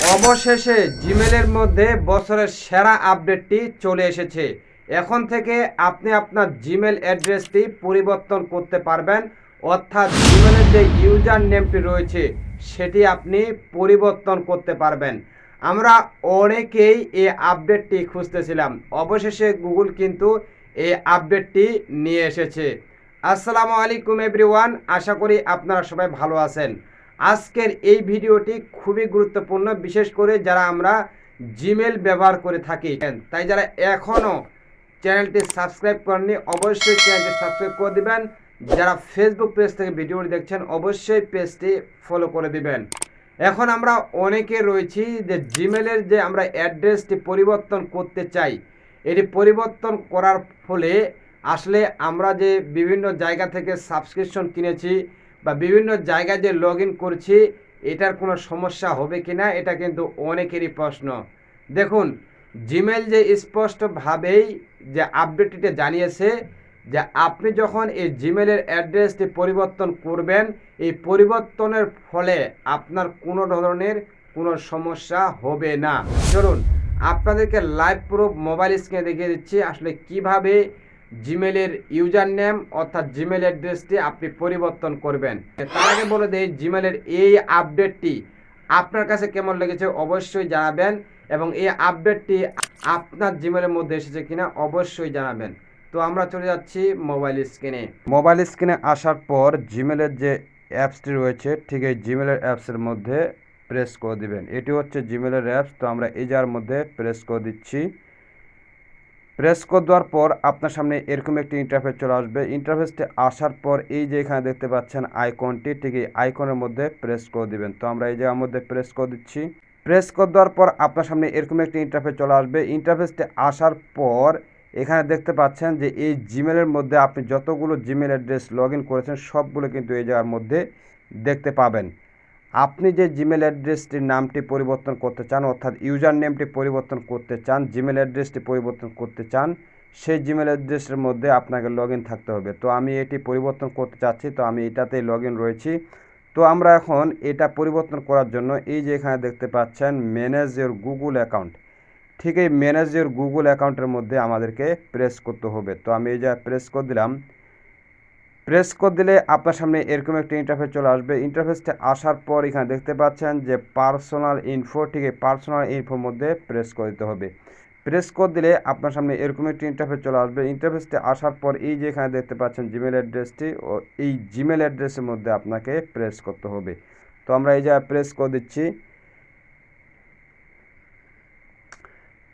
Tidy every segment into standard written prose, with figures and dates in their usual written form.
অবশেষে জিমেলের মধ্যে বছরের সেরা আপডেটটি চলে এসেছে। এখন থেকে আপনি আপনার জিমেল অ্যাড্রেসটি পরিবর্তন করতে পারবেন, অর্থাৎ জিমেলের যে ইউজার নেমটি রয়েছে সেটি আপনি পরিবর্তন করতে পারবেন। আমরা অনেকেই এই আপডেটটি খুঁজতেছিলাম, অবশেষে গুগল কিন্তু এই আপডেটটি নিয়ে এসেছে। আসসালামু আলাইকুম এভরিওয়ান, আশা করি আপনারা সবাই ভালো আছেন। আজকের এই ভিডিওটি খুবই গুরুত্বপূর্ণ, বিশেষ করে যারা আমরা জিমেল ব্যবহার করে থাকি, তাই যারা এখনও চ্যানেলটি সাবস্ক্রাইব করেননি অবশ্যই চ্যানেলটি সাবস্ক্রাইব করে দিবেন। যারা ফেসবুক পেজ থেকে ভিডিওটি দেখছেন অবশ্যই পেজটি ফলো করে দিবেন। এখন আমরা অনেকে রয়েছি যে জিমেলের যে আমরা অ্যাড্রেসটি পরিবর্তন করতে চাই, এটি পরিবর্তন করার ফলে আসলে আমরা যে বিভিন্ন জায়গা থেকে সাবস্ক্রিপশন কিনেছি বা বিভিন্ন জায়গায় যে লগ ইন করছি, এটার কোনো সমস্যা হবে কি না, এটা কিন্তু অনেকেরই প্রশ্ন। দেখুন, জিমেল যে স্পষ্টভাবেই যে আপডেটটিতে জানিয়েছে যে আপনি যখন এই জিমেলের অ্যাড্রেসটি পরিবর্তন করবেন, এই পরিবর্তনের ফলে আপনার কোনো ধরনের কোনো সমস্যা হবে না। চলুন আপনাদেরকে লাইভ প্রুফ মোবাইল স্ক্রিনে দেখিয়ে দিচ্ছি আসলে কিভাবে জিমেলের ইউজার নেম অর্থাৎ জিমেল অ্যাড্রেসটি আপনি পরিবর্তন করবেন। তার আগে বলে দেই, জিমেলের এই আপডেটটি আপনার কাছে কেমন লেগেছে অবশ্যই জানাবেন, এবং এই আপডেটটি আপনার জিমেলের মধ্যে এসেছে কিনা অবশ্যই জানাবেন। তো আমরা চলে যাচ্ছি মোবাইল স্ক্রিনে আসার পর জিমেলের যে অ্যাপসটি রয়েছে, ঠিক এই জিমেলের অ্যাপসের মধ্যে প্রেস করে দিবেন। এটি হচ্ছে জিমেলের অ্যাপস। তো আমরা এই যার মধ্যে প্রেস করে দিচ্ছি। প্রেস করে দেওয়ার পর আপনার সামনে এরকম একটি ইন্টারফেস চলে আসবে। ইন্টারফেসটি আসার পর এই যে এখানে দেখতে পাচ্ছেন আইকনটি, ঠিক এই আইকনের মধ্যে প্রেস করে দিবেন। তো আমরা এই জায়গার মধ্যে প্রেস করে দিচ্ছি। প্রেস করে দেওয়ার পর আপনার সামনে এরকম একটি ইন্টারফেস চলে আসবে। ইন্টারফেসটি আসার পর এখানে দেখতে পাচ্ছেন যে এই জিমেলের মধ্যে আপনি যতগুলো জিমেল অ্যাড্রেস লগ ইন করেছেন সবগুলো কিন্তু এই জায়গার মধ্যে দেখতে পাবেন। আপনি যে জিমেল অ্যাড্রেসটির নামটি পরিবর্তন করতে চান, অর্থাৎ ইউজার নেমটি পরিবর্তন করতে চান, জিমেল অ্যাড্রেসটি পরিবর্তন করতে চান, সেই জিমেল অ্যাড্রেসের মধ্যে আপনাকে লগ ইন থাকতে হবে। তো আমি এটি পরিবর্তন করতে চাচ্ছি, তো আমি এটাতেই লগ ইন রয়েছি। তো আমরা এখন এটা পরিবর্তন করার জন্য এই যে এখানে দেখতে পাচ্ছেন ম্যানেজ ইওর গুগল অ্যাকাউন্ট, ঠিক এই ম্যানেজ ইওর গুগল অ্যাকাউন্টের মধ্যে আমাদেরকে প্রেস করতে হবে। তো আমি এই যে প্রেস করে দিলাম। প্রেস করে দিলে আপনার সামনে এরকম একটা ইন্টারফেস চলে আসবে। ইন্টারফেসটা আসার পর এখানে দেখতে পাচ্ছেন যে পার্সোনাল ইনফো, ঠিক এই পার্সোনাল ইনফোর মধ্যে প্রেস করে দিতে হবে। প্রেস করে দিলে আপনার সামনে এরকম একটি ইন্টারফেস চলে আসবে। ইন্টারফেসটা আসার পর এই যে এখানে দেখতে পাচ্ছেন জিমেল অ্যাড্রেসটি, ও এই জিমেল অ্যাড্রেসের মধ্যে আপনাকে প্রেস করতে হবে। তো আমরা এই যে প্রেস করে দিচ্ছি।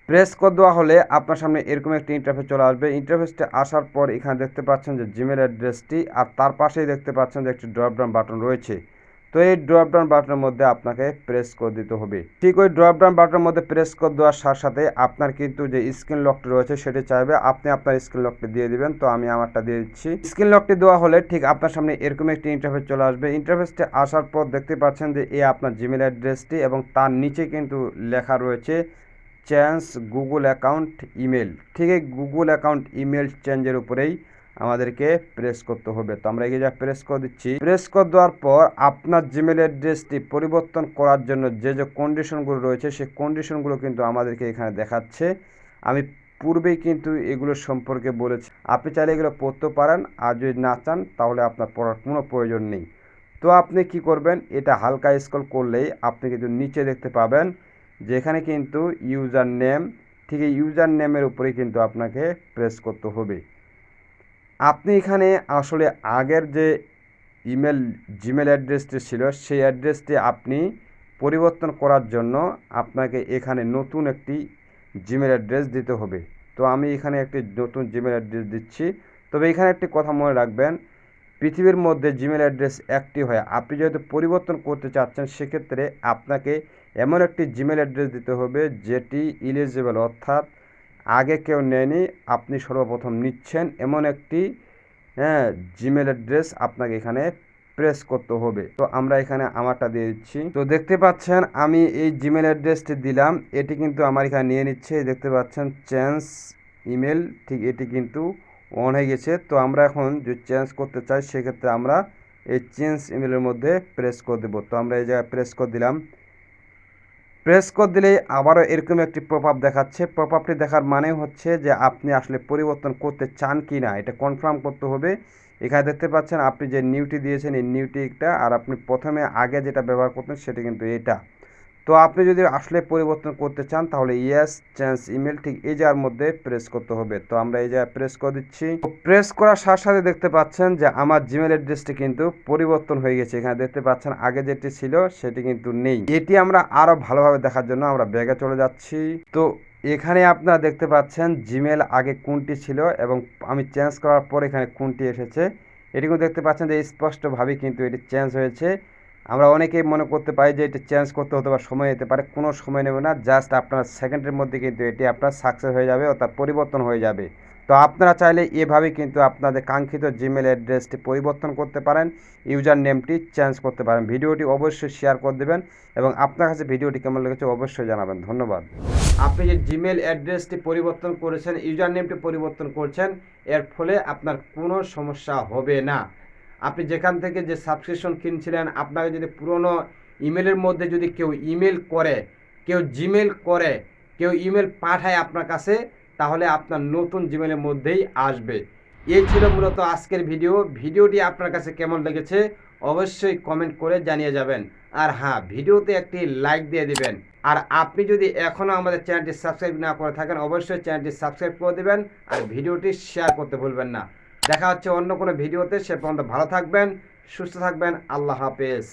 প্রেস করে দেওয়া হলে আপনার সামনে এরকম একটি ইন্টারফেস চলে আসবে। ইন্টারফেসটা আসার পর এখানে দেখতে পাচ্ছেন যে জিমেল অ্যাড্রেসটি, আর তার পাশেই দেখতে পাচ্ছেন যে একটি ড্রপ ডাউন বাটন রয়েছে। তো এই ড্রপ ডাউন বাটনের মধ্যে আপনাকে প্রেস করে দিতে হবে। ঠিক ওই ড্রপ ডাউন বাটনের মধ্যে প্রেস করে দেওয়ার সাথে সাথে আপনার কিন্তু যে স্ক্রিন লকটি রয়েছে সেটি চাইবে, আপনি আপনার স্ক্রিন লকটি দিয়ে দিবেন। তো আমি আমারটা দিয়ে দিচ্ছি। স্ক্রিন লকটি দেওয়া হলে ঠিক আপনার সামনে এরকম একটি ইন্টারফেস চলে আসবে। ইন্টারফেসটি আসার পর দেখতে পাচ্ছেন যে এই আপনার জিমেল অ্যাড্রেসটি, এবং তার নিচে কিন্তু লেখা রয়েছে চেঞ্জ গুগল অ্যাকাউন্ট ইমেল। ঠিক এই গুগল অ্যাকাউন্ট ইমেল চেঞ্জের উপরেই আমাদেরকে প্রেস করতে হবে। তো আমরা এগিয়ে যা প্রেস করে দিচ্ছি। প্রেস করে দেওয়ার পর আপনার জিমেল অ্যাড্রেসটি পরিবর্তন করার জন্য যে যে কন্ডিশনগুলো রয়েছে সেই কন্ডিশনগুলো কিন্তু আমাদেরকে এখানে দেখাচ্ছে। আমি পূর্বেই কিন্তু এগুলো সম্পর্কে বলেছি, আপনি চাইলে এগুলো পড়তে পারেন, আর যদি না চান তাহলে আপনার পড়ার কোনো প্রয়োজন নেই। তো আপনি কি করবেন, এটা হালকা স্ক্রল করলেই আপনি কিন্তু নিচে দেখতে পাবেন যেখানে কিন্তু ইউজার নেম, ঠিক এই ইউজার নেমের উপরেই কিন্তু আপনাকে প্রেস করতে হবে। আপনি এখানে আসলে আগের যে জিমেল অ্যাড্রেসটি ছিল সেই অ্যাড্রেসটি আপনি পরিবর্তন করার জন্য আপনাকে এখানে নতুন একটি জিমেল অ্যাড্রেস দিতে হবে। তো আমি এখানে একটি নতুন জিমেল অ্যাড্রেস দিচ্ছি। তবে এখানে একটি কথা মনে রাখবেন, পৃথিবীর মধ্যে জিমেল অ্যাড্রেস একটি হয়। আপনি যেহেতু পরিবর্তন করতে চাচ্ছেন সেক্ষেত্রে আপনাকে এমন একটি জিমেল অ্যাড্রেস দিতে হবে যেটি ইলিজিবল, অর্থাৎ আগে কেউ নেয়নি, আপনি সর্বপ্রথম নিচ্ছেন এমন একটি জিমেল অ্যাড্রেস আপনাকে এখানে প্রেস করতে হবে। তো আমরা এখানে আমারটা দিয়ে দিচ্ছি। তো দেখতে পাচ্ছেন আমি এই জিমেল অ্যাড্রেসটি দিলাম, এটি কিন্তু আমার এখানে নিয়ে নিচ্ছে। দেখতে পাচ্ছেন চেঞ্জ ইমেল, ঠিক এটি কিন্তু অন হয়ে গেছে। তো আমরা এখন যদি চেঞ্জ করতে চাই সেক্ষেত্রে আমরা এই চেঞ্জ ইমেলের মধ্যে প্রেস করে দেবো। তো আমরা এই জায়গায় প্রেস করে দিলাম। প্রেস করে দিলেই আবারও এরকম একটি পপআপ দেখাচ্ছে। পপআপটি দেখার মানে হচ্ছে যে আপনি আসলে পরিবর্তন করতে চান কি না এটা কনফার্ম করতে হবে। এখানে দেখতে পাচ্ছেন আপনি যে নিউটি দিয়েছেন এই নিউটিটা, আর আপনি প্রথমে আগে যেটা ব্যবহার করতেন সেটা কিন্তু এটা। তো আপনি যদি আসলে পরিবর্তন করতে চান তাহলে ইয়েস চেঞ্জ ইমেল ঠিক এই জায়গার মধ্যে প্রেস করতে হবে। তো আমরা এই জায়গায় প্রেস করে দিচ্ছি। প্রেস করার সাথে সাথে দেখতে পাচ্ছেন যে আমার জিমেল অ্যাড্রেসটি কিন্তু পরিবর্তন হয়ে গেছে। এখানে দেখতে পাচ্ছেন আগে যেটি ছিল সেটি কিন্তু নেই। এটি আমরা আরও ভালোভাবে দেখার জন্য আমরা ব্যাগে চলে যাচ্ছি। তো এখানে আপনারা দেখতে পাচ্ছেন জিমেল আগে কোনটি ছিল এবং আমি চেঞ্জ করার পর এখানে কোনটি এসেছে। এটি কিন্তু দেখতে পাচ্ছেন যে স্পষ্টভাবে কিন্তু এটি চেঞ্জ হয়েছে। আমরা অনেকেই মনে করতে পারি যে এটি চেঞ্জ করতে হতে বা সময় নিতে পারে, কোনো সময় নেবে না, জাস্ট আপনার সেকেন্ডের মধ্যে কিন্তু এটি আপনার সাকসেস হয়ে যাবে অর্থাৎ পরিবর্তন হয়ে যাবে। তো আপনারা চাইলে এভাবে কিন্তু আপনাদের কাঙ্ক্ষিত জিমেল অ্যাড্রেসটি পরিবর্তন করতে পারেন, ইউজার নেমটি চেঞ্জ করতে পারেন। ভিডিওটি অবশ্যই শেয়ার করে দেবেন এবং আপনার কাছে ভিডিওটি কেমন লেগেছে অবশ্যই জানাবেন। ধন্যবাদ। আপনি যে জিমেল অ্যাড্রেসটি পরিবর্তন করেছেন, ইউজার নেমটি পরিবর্তন করছেন, এর ফলে আপনার কোনো সমস্যা হবে না। আপনি যেখান থেকে যে সাবস্ক্রিপশন কিনছিলেন, আপনাকে যদি পুরনো ইমেলের মধ্যে যদি কেউ ইমেল করে, কেউ জিমেল করে, কেউ ইমেল পাঠায় আপনার কাছে, তাহলে আপনার নতুন জিমেলের মধ্যেই আসবে। এই ছিল মূলত আজকের ভিডিওটি আপনার কাছে কেমন লেগেছে অবশ্যই কমেন্ট করে জানিয়ে যাবেন। আর হ্যাঁ, ভিডিওতে একটি লাইক দিয়ে দিবেন। আর আপনি যদি এখনও আমাদের চ্যানেলটি সাবস্ক্রাইব না করে থাকেন অবশ্যই চ্যানেলটি সাবস্ক্রাইব করে দেবেন আর ভিডিওটি শেয়ার করতে ভুলবেন না। দেখা হচ্ছে অন্য কোনো ভিডিওতে, সে পর্যন্ত ভালো থাকবেন, সুস্থ থাকবেন। আল্লাহ হাফেজ।